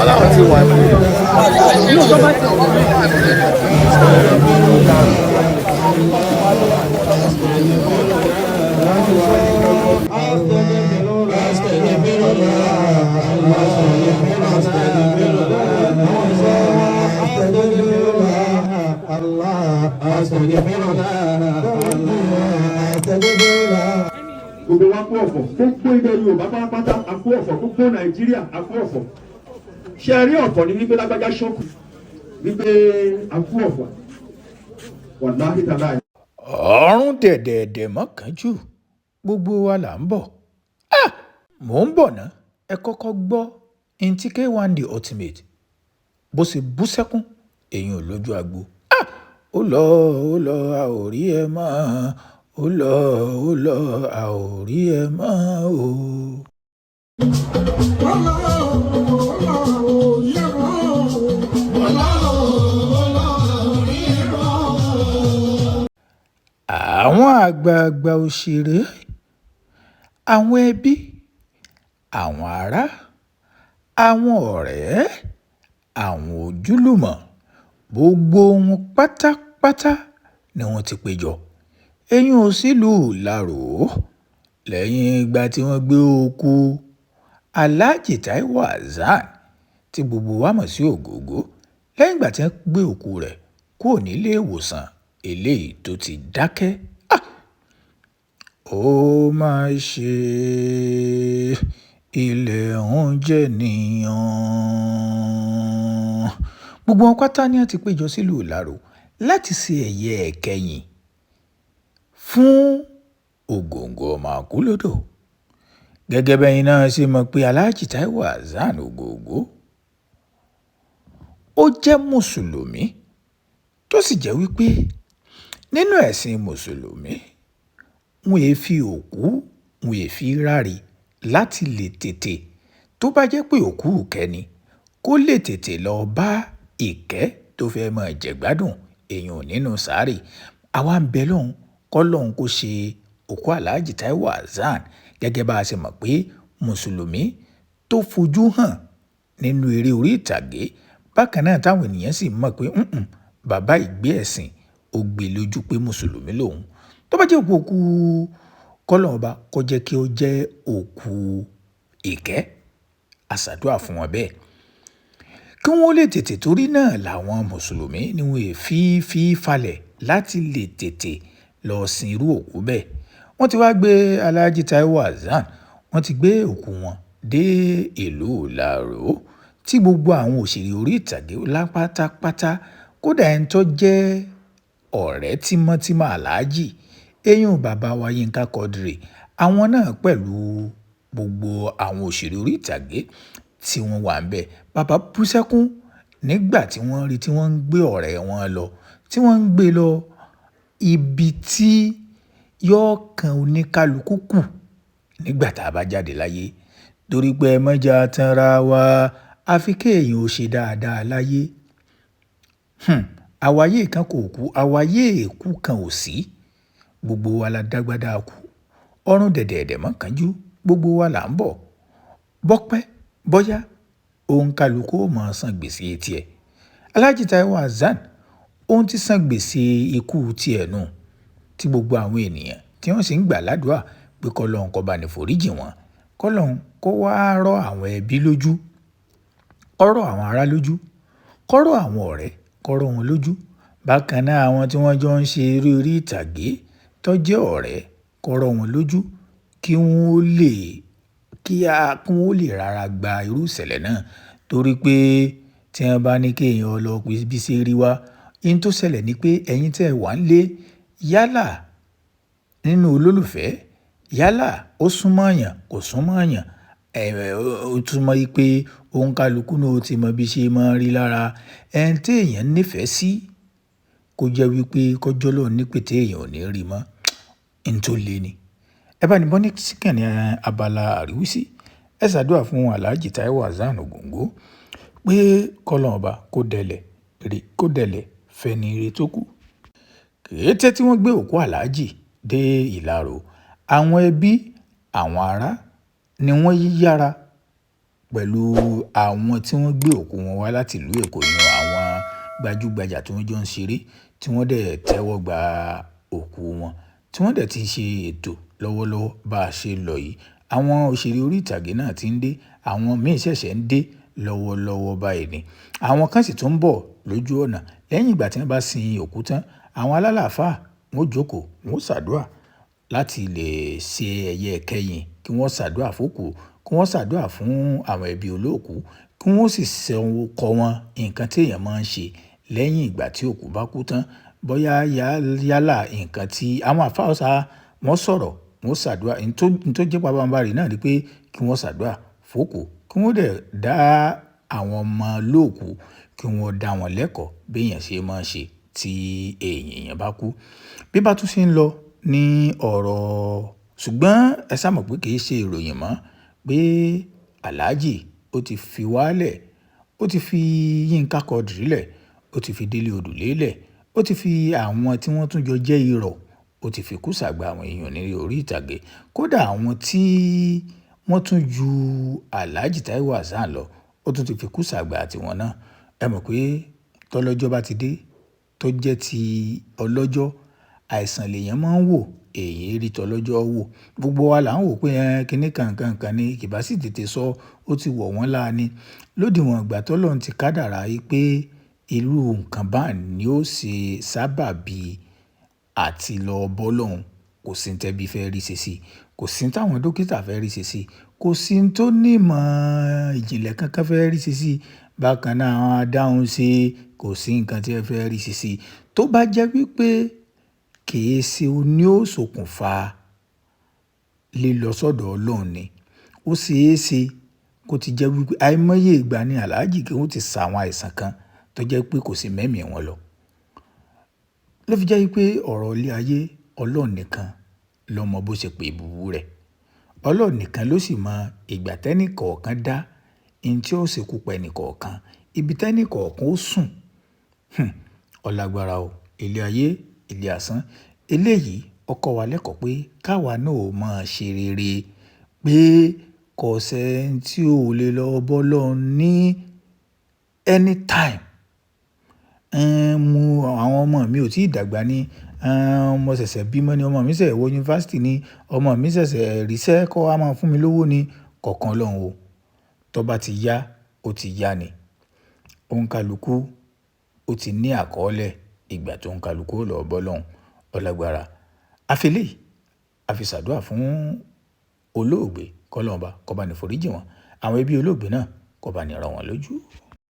aláwọ̀ ti wà ní. Gbogbo wa kú ọ̀fọ̀, gbogbo ilẹ̀ Yorùbá pátápátá a kú ọ̀fọ̀, gbogbo Nàìjíríà a kú ọ̀fọ̀. Ṣé ẹ rí ọ̀fọ̀ ní wípé lágbájá ṣọ́kù wípé a kú ọ̀fọ̀ wàláhì tàláhì. ọ̀run dẹ̀dẹ̀dẹ̀ mọ́kànjú gbogbo wa là ń bọ̀. Mò ń bọ̀ ná ẹ kọ́kọ́ gbọ́ ntí K1 The Ultimate bó ṣe bú sẹ́kún èyí ò lójú agbo. Ó lọ a ò rí ẹ mọ́ ó lọ a ò rí ẹ mọ́ o. Àwọn àgbààgbà òṣèré, àwọn ẹbí, àwọn ará, àwọn ọ̀rẹ́, àwọn ojúlùmọ̀, gbogbo wọn pátápátá ni wọ́n ti péjọ. Eyín ò sílùú Ìlaró lẹ́yìn ìgbà tí wọ́n gbé òkú Alhaji Taiwo Hassan tí gbogbo wa mọ̀ sí Ògògó lẹ́yìn ìgbà tí wọ́n gbé òkú rẹ̀ kúrò nílé ìwòsàn eléyìí tó ti dákẹ́. Ó máa ṣe ilẹ̀ oúnjẹ nìyàn. Gbogbo wọn pátá ni wọ́n ti péjọ sílùú Ìlaró láti ṣe ẹ̀yẹ ẹ̀kẹyìn fún Ògòǹgò ọmọ Àkúlódò. Gẹ́gẹ́ bẹ́yìn náà ṣe mọ̀ pé Alhaji Taiwo Hassan Ògògó ó jẹ́ mùsùlùmí tó sì jẹ́ wípé nínú ẹ̀sìn mùsùlùmí wọn è fi òkú wọn è fi ráre láti lè tètè tó bá jẹ́ pé òkú kẹ́ni kó lè tètè lọ bá ìkẹ́ tó fẹ́ máa jẹ̀gbádùn èèyàn nínú sàárè. Àwa ń bẹ lọ́hùn kọ́ lọ́hùn kó ṣe òkú Alhaji Taiwo Hassan gẹ́gẹ́ bá a ṣe mọ̀ pé mùsùlùmí tó fojú hàn nínú eré orí ìtàgé bákan náà táwọn ènìyàn sì mọ̀ pé bàbá ìgbé ẹ̀sìn ó gbé lójú pé mùsùlùmí lòun. Tó bá jẹ́ òkú kọ́lọ́run ọba kó jẹ́ kí ó jẹ́ òkú ìkẹ́ àṣàdúà fún wọn bẹ́ẹ̀ kí wọ́n lè tètè torí náà làwọn mùsùlùmí ni wọ́n fi falẹ̀ láti lè tètè lọ sin irú òkú bẹ́ẹ̀. Wọ́n ti wá gbé Alhaji Taiwo Hassan wọ́n ti gbé òkú wọn dé ìlú Ìlaró tí gbogbo àwọn òṣèré orí ìtàgé lápátápátá kódà ẹni tó jẹ́ ọ̀rẹ́ tímọ́tímọ́ Alhaji eyín bàbá wa Yínká Quadri àwọn náà pẹ̀lú gbogbo àwọn òṣèré orí ìtàgé tí wọ́n wà ń bẹ̀. Bàbá bú sẹ́kún nígbà tí wọ́n rí tí wọ́n ń gbé ọ̀rẹ́ wọn lọ tí wọ́n ń gbé lọ ibi tí yóò kan oníkálukú kù nígbà tá a bá jáde láyé. Torí pé ẹ mọ́jà tanra wa àfi kéèyàn ó ṣe dáadáa láyé. Àwáyé kan kò kú àwáyé èkú kan ò sí. Gbogbo wa la dágbádá kú ọ̀run dẹ̀dẹ̀dẹ̀ mọ́kànjú gbogbo wa là ń bọ̀ bọ́pẹ́ bọ́yá òun kálukú ó máa san gbèsè tiẹ̀. Alhaji Taiwo Hassan òun ti san gbèsè ikú tiẹ̀ nù tí gbogbo àwọn ènìyàn tí wọ́n sì ń gbà ládùúà pé kọ́lọ́hun kó bá ní foríjì wọn kọ́lọ́hun kó wá rọ̀ àwọn ẹbí lójú kó rọ̀ àwọn ará lójú kó rọ̀ àwọn ọ̀rẹ́ kó rọ̀ wọn lójú. Bákan náà àwọn tí wọ́n jọ ń ṣe eré orí ìtàgé tó jẹ́ ọ̀rẹ́ kó rọ̀ wọn lójú kí wọ́n lè rárá gba irú ìṣẹ̀lẹ̀ náà torí pé tí wọ́n bá ní kéèyàn lọ pé bí ṣe rí wá ihun tó ṣẹlẹ̀ ni pé ẹ̀yin tẹ́ wà ń lé yálà nínú olólùfẹ́ yálà ó súnmọ́ èèyàn kò súnmọ́ èèyàn ó túmọ̀ yí pé òun kálukú náà ó ti mọ bí ṣe máa rí lára ẹni tí èèyàn nífẹ̀ẹ́ sí kó jẹ́ wípé kọjọ́ lọ́ọ̀ ní pété èèyàn ò ní rí mọ́ n tó le ni. Ẹ bá ní bọ́ ní síkàn ní abala àríwísí ẹ ṣàdúrà fún Alhaji Taiwo Hassan Ògòǹgó pé kọ́lọ́run ọba kó dẹ̀lẹ̀ fẹ́ni ire tó kù. Kété tí wọ́n gbé òkú Alhaji dé Ìlaró àwọn ẹbí àwọn ará ni wọ́n yára pẹ̀lú àwọn tí wọ́n gbé òkú wọn wá láti ìlú Èkó yan àwọn gbajúgbajà tí wọ́n jọ ń ṣeré tí wọ́n dẹ̀ tẹ́wọ́ gba òkú wọn tí wọ́n dẹ̀ ti ṣe ètò lọ́wọ́lọ́wọ́ bá a ṣe lọ yìí. Àwọn òṣèré orí ìtàgé náà ti ń dé, àwọn míì ṣẹ̀ṣẹ̀ ń dé lọ́wọ́lọ́wọ́ báyìí ni. Àwọn kan sì tún ń bọ̀ lójú ọ̀nà lẹ́yìn ìgbà tí wọ́n bá sin òkú tán. Àwọn alálàáfáà wọ́n jókòó, wọ́n ṣàdúrà láti lè ṣe ẹ̀yẹ ìkẹyìn kí wọ́n ṣàdúrà fókù, kí wọ́n ṣàdúrà fún àwọn ẹbí olóòkú, kí wọ́n sì sọ kọ́ wọn nǹkan tí èèyàn máa ń ṣe lẹ́yìn ìgbà tí òkú bá kú tán. Bóyá yálà nǹkan tí àwọn àlfáà wọ́n sọ̀rọ̀, wọ́n ṣàdúrà. N tó jẹ́ pabambarì náà ni pé kí wọ́n ṣàdúrà fókù, kí wọ́n dẹ̀ dá àwọn ọmọ olóòkú, kí wọ́n dá wọn lẹ́kọ̀ọ́ bí èèyàn ṣe máa ń ṣe tí èèyàn bá kú. Bí bá tún ṣe ń lọ ní ọ̀rọ̀, ṣùgbọ́n ẹ sá mọ̀ pé kì í ṣe ìròyìn mọ́ pé Alhaji ó ti fi wálẹ̀, ó ti fi Yínká Quadri lẹ̀, ó ti fi Délé Odùlé lẹ̀, ó ti fi àwọn tí wọ́n tún jọ jẹ́ irọ̀, ó ti fi kú sàgbà àwọn èèyàn ní orí ìtàgé. Kódà àwọn tí wọ́n tún ju Alhaji Taiwo Hassan lọ, ó tún ti fi kú sàgbà tiwọn náà. Ẹ mọ̀ pé tọ́lọ́jọ́ bá ti dé tó jẹ́ ti ọlọ́jọ́, àìsàn lèèyàn máa ń wò, èyí rí tọ́lọ́jọ́ wò. Gbogbo wa là ń wò pé kíní kankan ni kì bá sì tètè sọ, ó ti wọ̀ wọ́n láàní. Lódiwọ̀n ìgbà tọ́lọ́run ti kádàrá pé irú nǹkan báà ni ó ṣe sábàbí àti lọ bọ́lọ́hun. Kò sí tẹ́bí fẹ́ rí ṣe sí, kò sí táwọn dókítà fẹ́ rí ṣe sí, kò sí tó ní ìmọ̀ ìjìnlẹ̀ kankan fẹ́ rí ṣe sí. Bákan náà àwọn adáhùn ṣe kò sí nǹkan tí ẹ fẹ́ rí ṣe sí. Tó bá jẹ́ wípé kì í ṣe ó ní ó ṣokùnfà lílọ sọ́dọ̀ Ọlọ́run ni, ó ṣe é ṣe kó ti jẹ́ wípé àìmọye ìgbà ni Alhaji kí wọ́n ti sa àwọn àìsàn kan tó jẹ́ pé kò sí mẹ́mìí wọn lọ. Ló fi jẹ́ wípé ọ̀rọ̀ ilé ayé Ọlọ́run nìkan ló mọ bó ṣe pè búburú rẹ̀. Ọlọ́run nìkan ló sì mọ ìgbà tẹ́nì kọ̀ọ̀kan dá, in tí ó ṣe kú pa ẹnì kọ̀ọ̀kan, ibi tẹ́nì kọ̀ọ̀kan ó sùn. Ọlágbára o, ilé ayé, ilé asán. Eléyìí ó kọ́ wa lẹ́kọ̀ọ́ pé káwa náà ó máa ṣe rere, pé kò sẹ́ni tí ò lè lọ bọ́lọ́hun ní anytime. Àwọn ọmọ mi ò tí ì dàgbà ni, mo ṣẹ̀ṣẹ̀ bímọ ni, ọmọ mi ṣẹ̀ṣẹ̀ wọ yunifásítì ni, ọmọ mi ṣẹ̀ṣẹ̀ ríṣẹ́ kó wá máa fún mi lówó ni, kọ̀ọ̀kan Ọlọ́run o. Tó bá ti yá, ó ti yá ni. Òǹkàlùkù ó ti ní àkọọ́lẹ̀ ìgbà tó òǹkàlùkù ó lọ bọ́lọ́hun. Ọlágbára. A fi eléyìí, a fi ṣàdúrà fún olóògbé kọ́lọ́run bá kó bá ní foríjì wọn. Àwọn ẹbí olóògbé náà kó bá ní rọ̀ wọ́n lójú.